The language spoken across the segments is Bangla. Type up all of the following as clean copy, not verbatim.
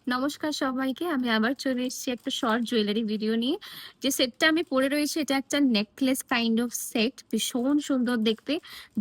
নমস্কার সবাইকে। আমি আবার চলে এসেছি একটা শর্ট জুয়েলারি ভিডিও নিয়ে। যে সেটটা আমি পরে রয়েছি এটা একটা নেকলেস কাইন্ড অফ সেট। ভীষণ সুন্দর দেখতে।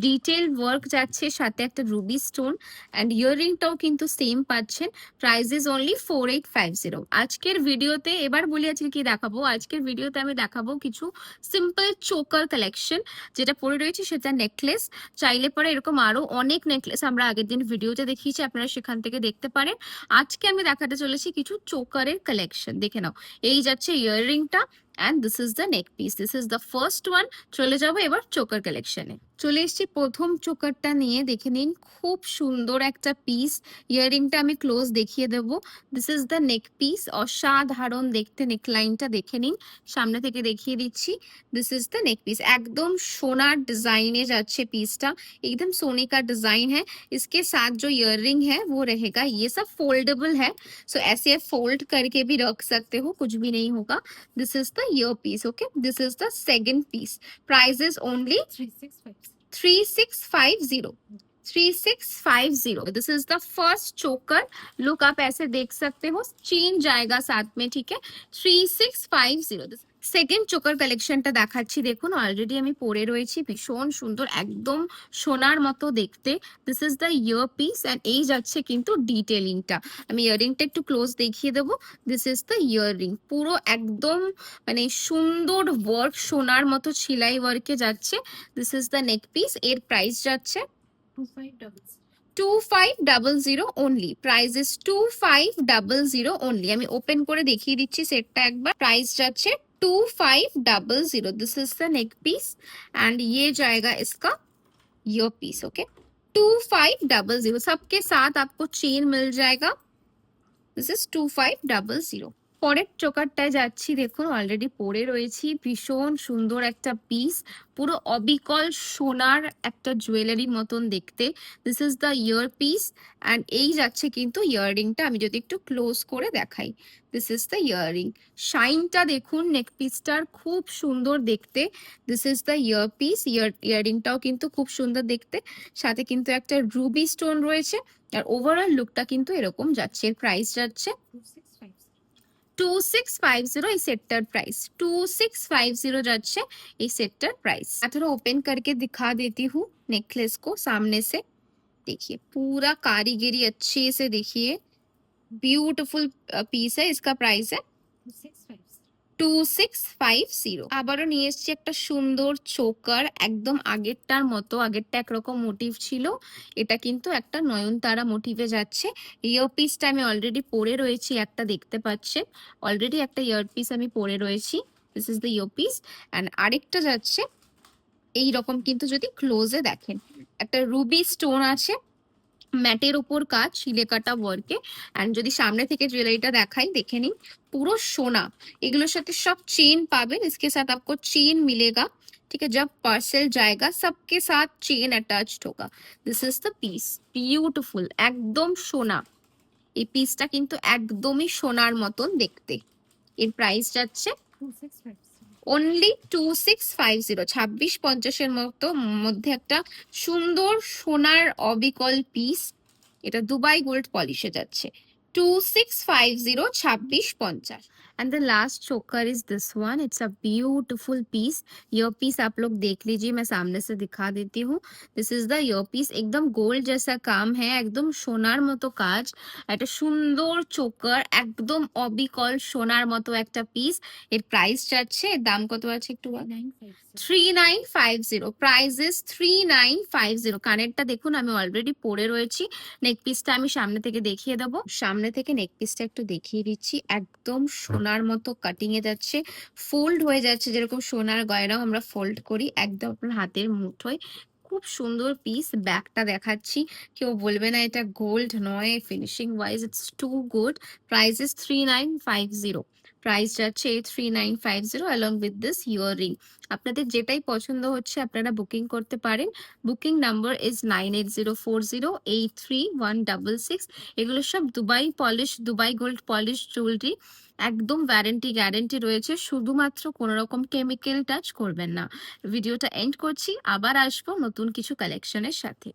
ডিটেইল ওয়ার্ক যাচ্ছে, সাথে একটা রুবি স্টোন অ্যান্ড ইয়াররিংটাও কিন্তু সেম পাচ্ছেন। Price is only 4850। আজকের ভিডিওতে এবার বলি আজকে কি দেখাবো। আজকের ভিডিওতে আমি দেখাবো কিছু সিম্পল চোকার কালেকশন। যেটা পরে রয়েছে সেটা নেকলেস। চাইলে পরে এরকম আরো অনেক নেকলেস আমরা আগের দিন ভিডিওতে দেখিয়েছি, আপনারা সেখান থেকে দেখতে পারেন। আজকে আমি দেখাতে চলেছি কিছু চোকারের কালেকশন। দেখে নাও, এই যাচ্ছে ইয়াররিংটা and this is the neck piece, this is the first one. চলে যাবো এবার চোকার কালেকশনে। চলে এসেছি প্রথম চোকারটা নিয়ে, দেখে নিন খুব সুন্দর একটা পিস। ইয়াররিংটা আমি ক্লোজ দেখিয়ে দেব। This is the neck piece, অসাধারণ দেখতে। নেকলাইনটা দেখে নিন, সামনে থেকে দেখিয়ে দিচ্ছি। This is the neck piece, एकदम सोनार डिजाइने जाच्छे पीसटा, एकदम सोने का डिजाइन है। इसके साथ जो इयररिंग है वो रहेगा, ये सब फोल्डेबल है, सो ऐसे फोल्ड करके भी रख सकते हो, कुछ भी नहीं होगा। This is the ear piece, okay. This is the second piece, price is only 3650। 3650। This is the first choker look, आप ऐसे देख सकते हो, चेन जाएगा साथ में, ठीक है। 3650। সেকেন্ড চোকার কালেকশনটা দেখাচ্ছি, দেখুন অলরেডি আমি পরে রয়েছি। ভীষণ সুন্দর, একদম সোনার মতো দেখতে। This is the ear piece and এই যাচ্ছে কিন্তু ডিটেলিংটা। আমি ইয়াররিংটা একটু ক্লোজ দেখিয়ে দেবো। দিস ইজ দ্য ইয়াররিং, পুরো একদম মানে সুন্দর ওয়ার্ক, সোনার মতো সেলাই ওয়ার্কে যাচ্ছে। This is the neck piece, এর প্রাইস যাচ্ছে 2500 only. Price is 2500 only. আমি ওপেন করে দেখিয়ে দিচ্ছি সেটটা একবার। প্রাইস যাচ্ছে 2500। This is the neck piece and ये जाएगा इसका ईयर पीस, ओके। 2500 सबके साथ आपको चेन मिल जाएगा। This is 2500। পরের চোকারটায় যাচ্ছি, দেখুন অলরেডি পরে রয়েছি। ভীষণ সুন্দর একটা পিস, পুরো অবিকল সোনার একটা জুয়েলারি মতন দেখতে। This is the ear piece and এই যাচ্ছে কিন্তু ইয়াররিংটা। আমি যদি একটু ক্লোজ করে দেখাই, দিস ইজ দ্য ইয়াররিং। শাইনটা দেখুন, নেক পিসটার খুব সুন্দর দেখতে। This is the ear piece, ইয়াররিংটাও কিন্তু খুব সুন্দর দেখতে, সাথে কিন্তু একটা রুবি স্টোন রয়েছে। আর ওভারঅল লুকটা কিন্তু এরকম যাচ্ছে। এর প্রাইস যাচ্ছে 2650। এই সেটটার প্রাইস 2650 যাচ্ছে এই সেটটার প্রাइस। थोड़ा ओपन करके दिखा देती हूँ नेकलेस को सामने से। देखिए पूरा कारीगरी अच्छे से, देखिए ब्यूटीफुल पीस है। इसका प्राइस है 2650। আবারও নিয়ে এসেছি একটা সুন্দর চোকার, একদম আগেরটার মতো। আগেরটা একরকম মোটিভ ছিল, এটা কিন্তু একটা নয়নতারা মোটিভে যাচ্ছে। ইয়ার পিসটা আমি অলরেডি পরে রয়েছি, একটা দেখতে পাচ্ছেন। অলরেডি একটা ইয়ার পিস আমি পরে রয়েছি। This is the ear piece and আরেকটা যাচ্ছে এই রকম, কিন্তু যদি ক্লোজে দেখেন একটা রুবি স্টোন আছে, ম্যাটের উপর কাজ, শিলে কাটা ওয়ার্কে। এন্ড যদি সামনে থেকে জুয়েলারিটা দেখাই, দেখে নিন পুরো সোনা। এগুলোর সাথে সব চেন পাবেন, इसके साथ आपको चेन मिलेगा, ठीक है। जब पार्सल जाएगा सबके साथ चेन अटैच्ड होगा। This is the piece, beautiful, একদম সোনা। এই পিসটা কিন্তু একদমই সোনার মতন দেখতে। এর প্রাইস যাচ্ছে অনলি 2650। 2650-এর মতো মধ্যে একটা সুন্দর সোনার অবিকল পিস। এটা দুবাই গোল্ড পলিশে যাচ্ছে 2650, 2650। And the last choker is this one, it's a beautiful piece. Ear piece आप लोग देख लीजिए, मैं सामने से दिखा देती हूँ। This is the ear piece, एकदम गोल्ड जैसा काम है, एकदम সোনার মতো কাজ। একটা সুন্দর চোকার, একদম অবিকল সোনার মতো একটা পিস। এর প্রাইস যাচ্ছে, এর দাম কত আছে একটু 3950। Price is 3950। কানেরটা দেখুন আমি অলরেডি পরে রয়েছি। নেক পিসটা আমি সামনে থেকে দেখিয়ে দেবো। সামনে থেকে নেক পিসটা একটু দেখিয়ে দিচ্ছি, একদম সোনার মতো কাটিং এ যাচ্ছে, ফোল্ড হয়ে যাচ্ছে, যেরকম সোনার গয়নাও আমরা ফোল্ড করি, একদম আপনার হাতের মুঠোয়। খুব সুন্দর পিস। ব্যাকটা দেখাচ্ছি, কেউ বলবে না এটা গোল্ড নয়। Finishing wise it's too good. Price is 3950। Price যাচ্ছে 3950 along with this ইয়াররিং। আপনাদের যেটাই পছন্দ হচ্ছে আপনারা বুকিং করতে পারেন। Booking number is 9804083166। এগুলো সব Dubai polish, Dubai gold polish jewellery, একদম ওয়ারেন্টি গ্যারেন্টি রয়েছে। শুধুমাত্র কোনো রকম কেমিক্যাল টাচ করবেন না। ভিডিওটা এন্ড করছি, আবার আসবো নতুন কিছু কালেকশনের সাথে।